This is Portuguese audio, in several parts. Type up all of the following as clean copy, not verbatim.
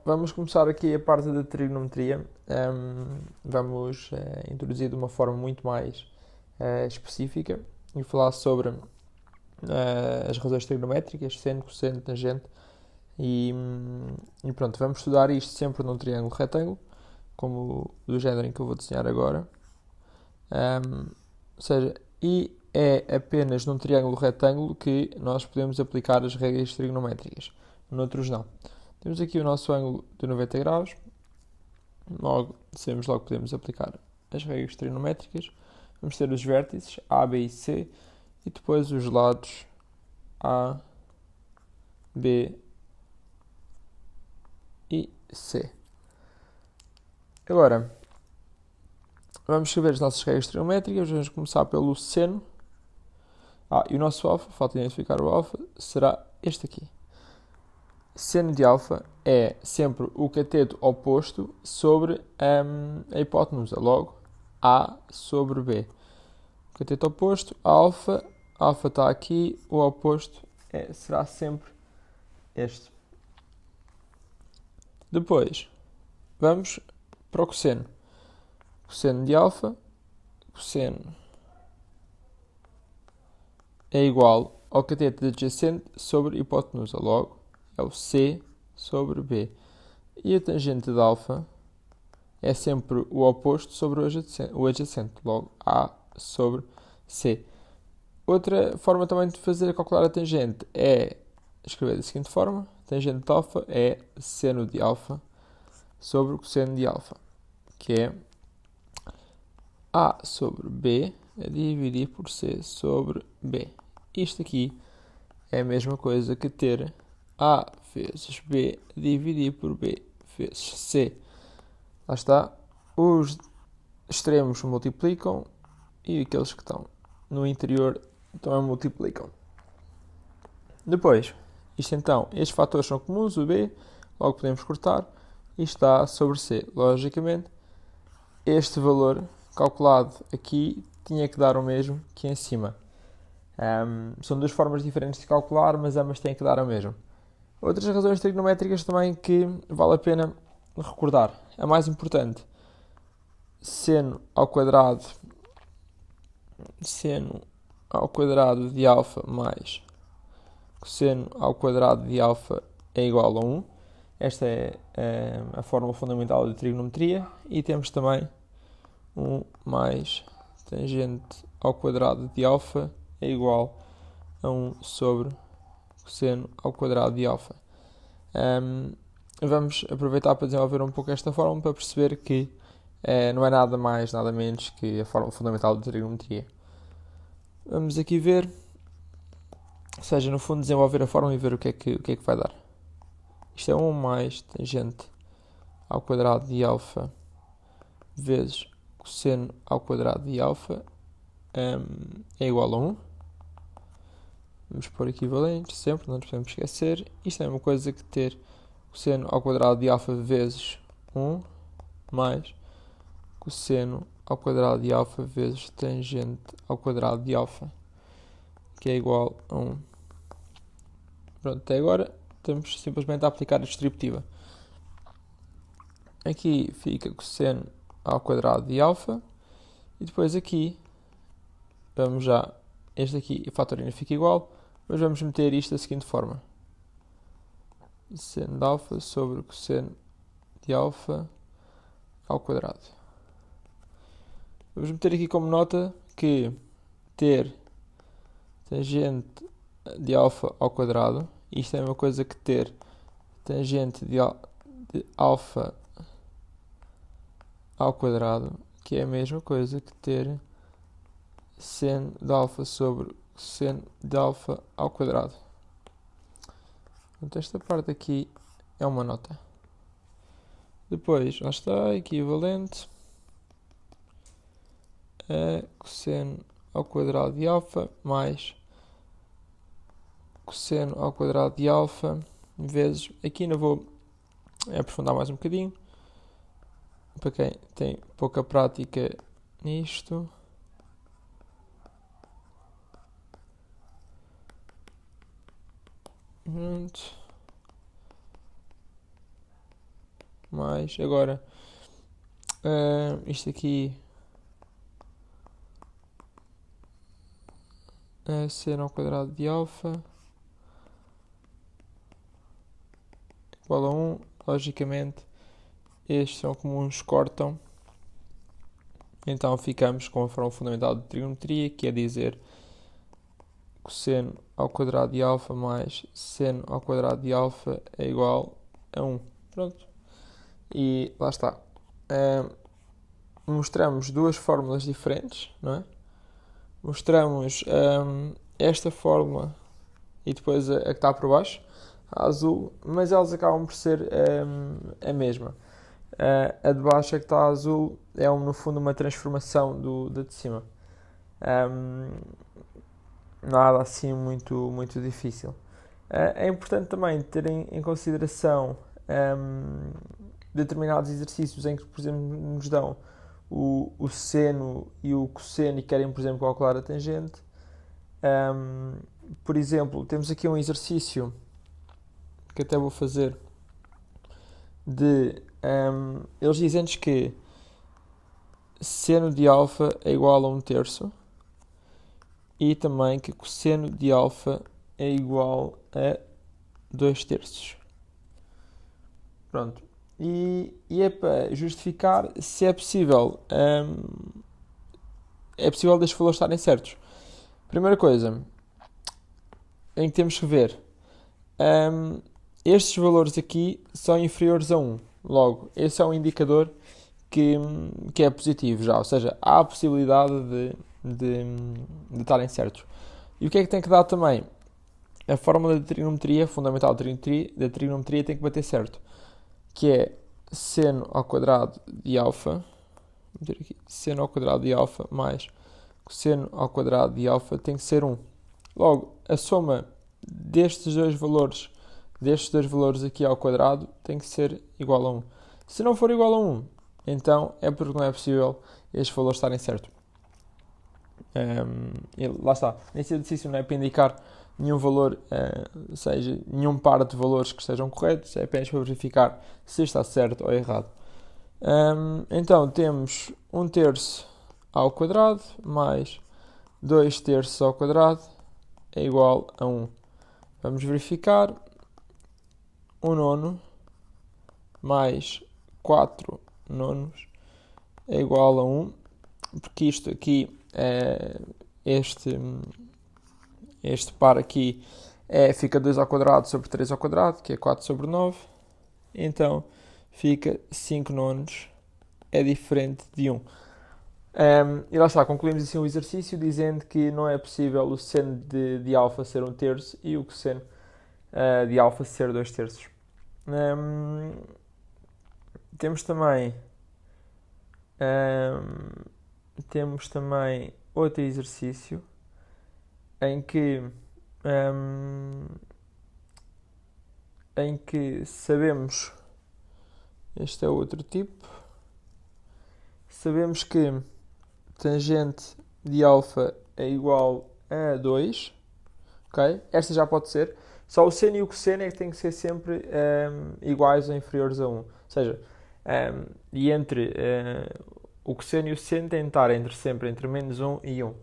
vamos começar aqui a parte da trigonometria. Vamos introduzir de uma forma muito mais específica e falar sobre as razões trigonométricas, seno, cosseno, tangente. E pronto, vamos estudar isto sempre num triângulo retângulo, como do género em que eu vou desenhar agora. Ou seja, e é apenas num triângulo retângulo que nós podemos aplicar as regras trigonométricas. Noutros não. Temos aqui o nosso ângulo de 90 graus. Logo, sabemos logo que podemos aplicar as regras trigonométricas. Vamos ter os vértices A, B e C e depois os lados A, B e C. Agora, vamos escrever as nossas regras trigonométricas. Vamos começar pelo seno. E o nosso alfa, falta identificar o alfa, será este aqui. Seno de alfa é sempre o cateto oposto sobre a hipotenusa, logo A sobre B. O cateto oposto, alfa está aqui, o oposto será sempre este. Depois, vamos para o cosseno. Cosseno de alfa, cosseno é igual ao cateto adjacente sobre hipotenusa, logo é o C sobre B. E a tangente de alfa é sempre o oposto sobre o adjacente, logo A sobre C. Outra forma também de fazer calcular a tangente é escrever da seguinte forma: tangente de alfa é seno de alfa sobre o cosseno de alfa, que é A sobre B a dividir por C sobre B. Isto aqui é a mesma coisa que ter A vezes B dividir por B vezes C. Lá está, os extremos multiplicam e aqueles que estão no interior também multiplicam. Depois, isto então, estes fatores são comuns, o B, logo podemos cortar, e está sobre C. Logicamente, este valor calculado aqui tinha que dar o mesmo que em cima. São duas formas diferentes de calcular, mas ambas têm que dar o mesmo. Outras razões trigonométricas também que vale a pena recordar. A mais importante, seno ao quadrado de alfa mais cosseno ao quadrado de alfa é igual a 1. Esta é a fórmula fundamental de trigonometria. E temos também 1 mais tangente ao quadrado de alfa é igual a 1 sobre cosseno ao quadrado de alfa. Vamos aproveitar para desenvolver um pouco esta fórmula para perceber que não é nada mais, nada menos que a fórmula fundamental de trigonometria. Vamos aqui ver, ou seja, no fundo desenvolver a fórmula e ver o que é que vai dar. Isto é 1 mais tangente ao quadrado de alfa vezes cosseno ao quadrado de alfa é igual a 1. Vamos pôr equivalentes sempre, não nos podemos esquecer. Isto é uma coisa que ter cosseno ao quadrado de alfa vezes 1 mais cosseno ao quadrado de alfa vezes tangente ao quadrado de alfa, que é igual a 1. Pronto, até agora estamos simplesmente a aplicar a distributiva. Aqui fica cosseno ao quadrado de alfa e depois aqui vamos já, este aqui a fator ainda fica igual, mas vamos meter isto da seguinte forma: seno de alfa sobre cosseno de alfa ao quadrado. Vamos meter aqui como nota que ter tangente de alfa ao quadrado, isto é a mesma coisa que ter tangente de alfa ao quadrado, que é a mesma coisa que ter seno de alfa sobre seno de alfa ao quadrado. Portanto, esta parte aqui é uma nota. Depois, lá está, equivalente a cosseno ao quadrado de alfa mais cosseno ao quadrado de alfa vezes, aqui ainda vou aprofundar mais um bocadinho, para quem tem pouca prática nisto. mais, agora, isto aqui é seno ao quadrado de alfa igual a 1. Logicamente, estes são comuns, cortam. Então ficamos com a fórmula fundamental de trigonometria, que é dizer cosseno ao quadrado de alfa mais seno ao quadrado de alfa é igual a 1. Pronto. E lá está. Mostramos duas fórmulas diferentes, não é? Mostramos esta fórmula e depois a que está por baixo, a azul, mas elas acabam por ser a mesma. A de baixo, a que está azul, é no fundo uma transformação da de cima. Nada assim muito difícil. É importante também ter em consideração determinados exercícios em que, por exemplo, nos dão o seno e o cosseno e querem, por exemplo, calcular a tangente. Por exemplo, temos aqui um exercício que até vou fazer de eles dizem-nos que seno de alfa é igual a 1/3 e também que cosseno de alfa é igual a 2/3. Pronto. E é para justificar se é possível destes valores estarem certos. Primeira coisa em que temos que ver, estes valores aqui são inferiores a 1. Logo, esse é um indicador que é positivo já, ou seja, há a possibilidade de estarem certos. E o que é que tem que dar também? A fórmula de trigonometria, fundamental da trigonometria tem que bater certo, que é seno ao quadrado de alfa, vou meter aqui, seno ao quadrado de alfa mais cosseno ao quadrado de alfa tem que ser 1. Logo, a soma destes dois valores aqui ao quadrado tem que ser igual a 1. Se não for igual a 1, então é porque não é possível estes valores estarem certos. E lá está. Nesse exercício não é para indicar nenhum valor, ou seja, nenhum par de valores que estejam corretos, é apenas para verificar se está certo ou errado. Então temos 1/3 ao quadrado mais 2/3 ao quadrado é igual a 1. Vamos verificar. 1/9 mais 4/9 é igual a 1, porque isto aqui, este par aqui fica 2 ao quadrado sobre 3 ao quadrado, que é 4/9, então fica 5/9 é diferente de 1. E lá está, concluímos assim o exercício dizendo que não é possível o seno de alfa ser 1/3 e o cosseno de alfa ser 2/3. Temos também outro exercício em que sabemos, este é outro tipo, sabemos que tangente de alfa é igual a 2, ok? Esta já pode ser. Só o seno e o cosseno é que têm que ser sempre iguais ou inferiores a 1. Ou seja, e entre o cosseno e o seno têm de estar sempre entre menos 1 e 1.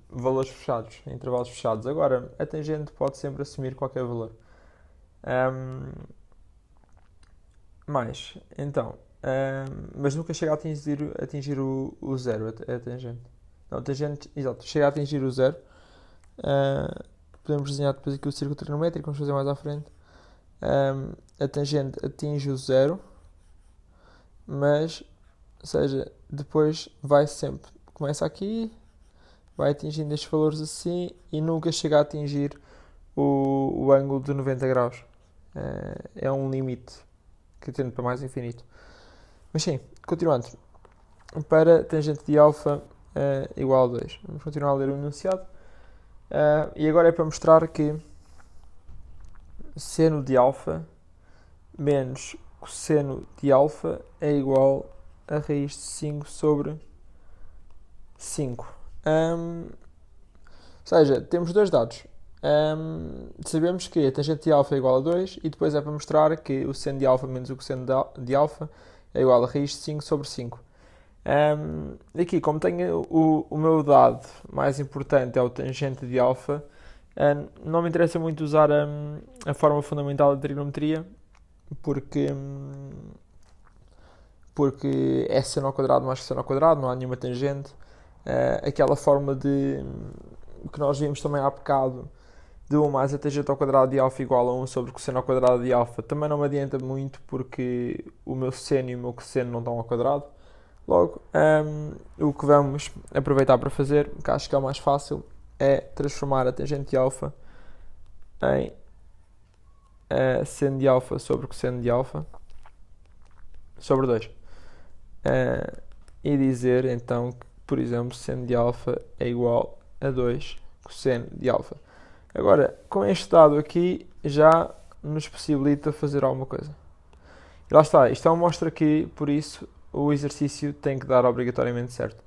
Valores fechados, intervalos fechados. Agora, a tangente pode sempre assumir qualquer valor. Mas nunca chega a atingir o zero, a tangente. Não, a tangente, exato, chega a atingir o zero. Podemos desenhar depois aqui o círculo trigonométrico, vamos fazer mais à frente. A tangente atinge o zero, mas, ou seja, depois vai sempre, começa aqui, vai atingindo estes valores assim e nunca chega a atingir o ângulo de 90 graus. É um limite que tende para mais infinito. Mas sim, continuando. Para tangente de alfa igual a 2. Vamos continuar a ler o enunciado. E agora é para mostrar que seno de alfa menos cosseno de alfa é igual a raiz de 5 sobre 5. Ou seja, temos dois dados. sabemos que a tangente de alfa é igual a 2 e depois é para mostrar que o seno de alfa menos o cosseno de alfa é igual a raiz de 5 sobre 5. Aqui, como tenho o meu dado mais importante é o tangente de alfa, não me interessa muito usar a forma fundamental da trigonometria, porque é seno ao quadrado mais que seno ao quadrado, não há nenhuma tangente. Aquela forma que nós vimos também há bocado, de 1 mais a tangente ao quadrado de alfa igual a 1 sobre cosseno ao quadrado de alfa, também não me adianta muito, porque o meu seno e o meu cosseno não estão ao quadrado. Logo, o que vamos aproveitar para fazer, que acho que é o mais fácil, é transformar a tangente de alfa em seno de alfa sobre cosseno de alfa sobre 2. E dizer então que, por exemplo, seno de alfa é igual a 2 cosseno de alfa. Agora, com este dado aqui, já nos possibilita fazer alguma coisa. E lá está, isto é uma mostra que, por isso, o exercício tem que dar obrigatoriamente certo.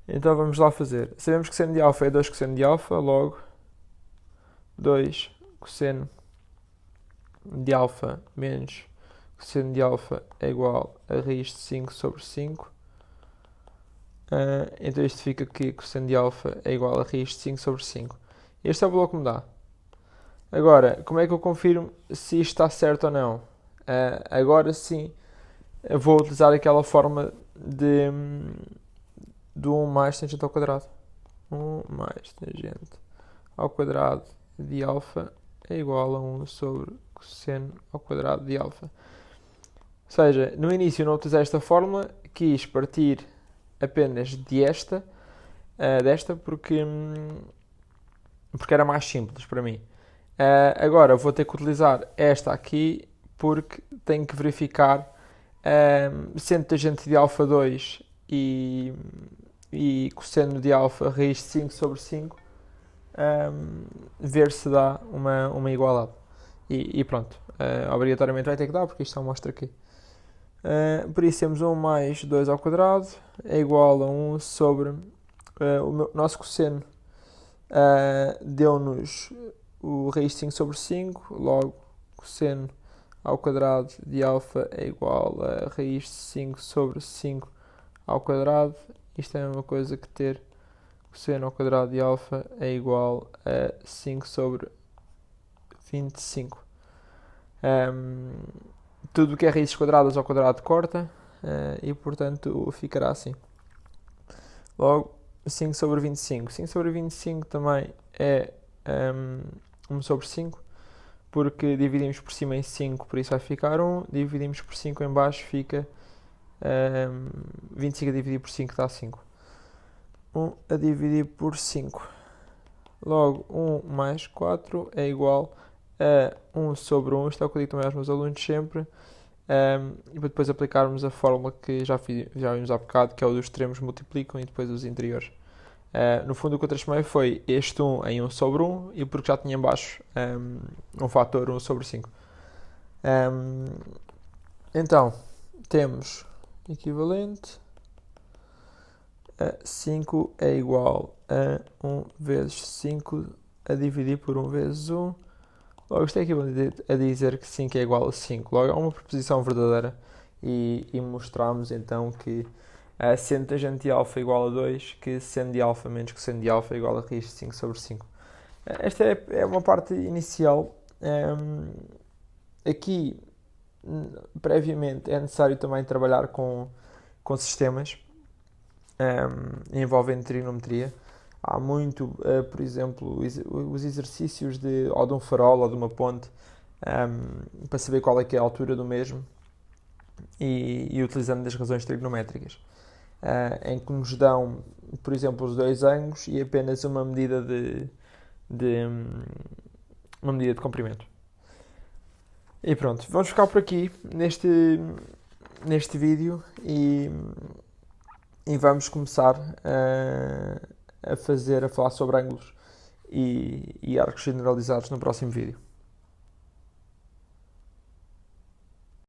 Então vamos lá fazer. Sabemos que seno de alfa é 2 cosseno de alfa, logo 2 cosseno de alfa menos cosseno de alfa é igual a raiz de 5 sobre 5. Então isto fica que cosseno de alfa é igual a raiz de 5 sobre 5. Este é o valor que me dá. Agora, como é que eu confirmo se isto está certo ou não? Agora sim, eu vou utilizar aquela forma do 1 mais tangente ao quadrado. 1 mais tangente ao quadrado de alfa é igual a 1 sobre cosseno ao quadrado de alfa. Ou seja, no início eu não utilizei esta fórmula, quis partir apenas desta porque era mais simples para mim. Agora vou ter que utilizar esta aqui porque tenho que verificar seno tangente de alfa 2 e cosseno de alfa raiz de 5 sobre 5, ver se dá uma igualdade. E pronto, obrigatoriamente vai ter que dar, porque isto só mostra aqui. Por isso temos 1 mais 2 ao quadrado é igual a 1 sobre o nosso cosseno deu-nos o raiz de 5 sobre 5, logo cosseno ao quadrado de alfa é igual a raiz de 5 sobre 5 ao quadrado. Isto é a mesma coisa que ter cosseno ao quadrado de alfa é igual a 5 sobre 25. Tudo o que é raízes quadradas ao quadrado corta e, portanto, ficará assim. Logo, 5 sobre 25. 5 sobre 25 também é 1 sobre 5, porque dividimos por cima em 5, por isso vai ficar 1. Dividimos por 5 em baixo, fica 25 a dividir por 5 dá 5. 1 a dividir por 5. Logo, 1 mais 4 é igual a 1 sobre 1. Isto é o que eu digo também aos meus alunos sempre. E para depois aplicarmos a fórmula que já vimos há bocado, que é o dos extremos multiplicam e depois os interiores. No fundo o que eu transformei foi este 1 em 1 sobre 1, e porque já tinha em baixo um fator 1 sobre 5. Então, temos equivalente a 5 é igual a 1 vezes 5 a dividir por 1 vezes 1. Logo, isto é equivalente a dizer que 5 é igual a 5. Logo, é uma proposição verdadeira e mostramos então que seno tangente de alfa é igual a 2, que seno de alfa menos cosseno de alfa é igual a raiz de 5 sobre 5. Esta é uma parte inicial. Aqui, previamente, é necessário também trabalhar com sistemas envolvendo trigonometria. Há muito, por exemplo, os exercícios de um farol ou de uma ponte, para saber qual é que é a altura do mesmo e utilizando as razões trigonométricas, em que nos dão, por exemplo, os dois ângulos e apenas uma medida uma medida de comprimento. E pronto, vamos ficar por aqui neste vídeo e vamos começar a falar sobre ângulos e arcos generalizados no próximo vídeo.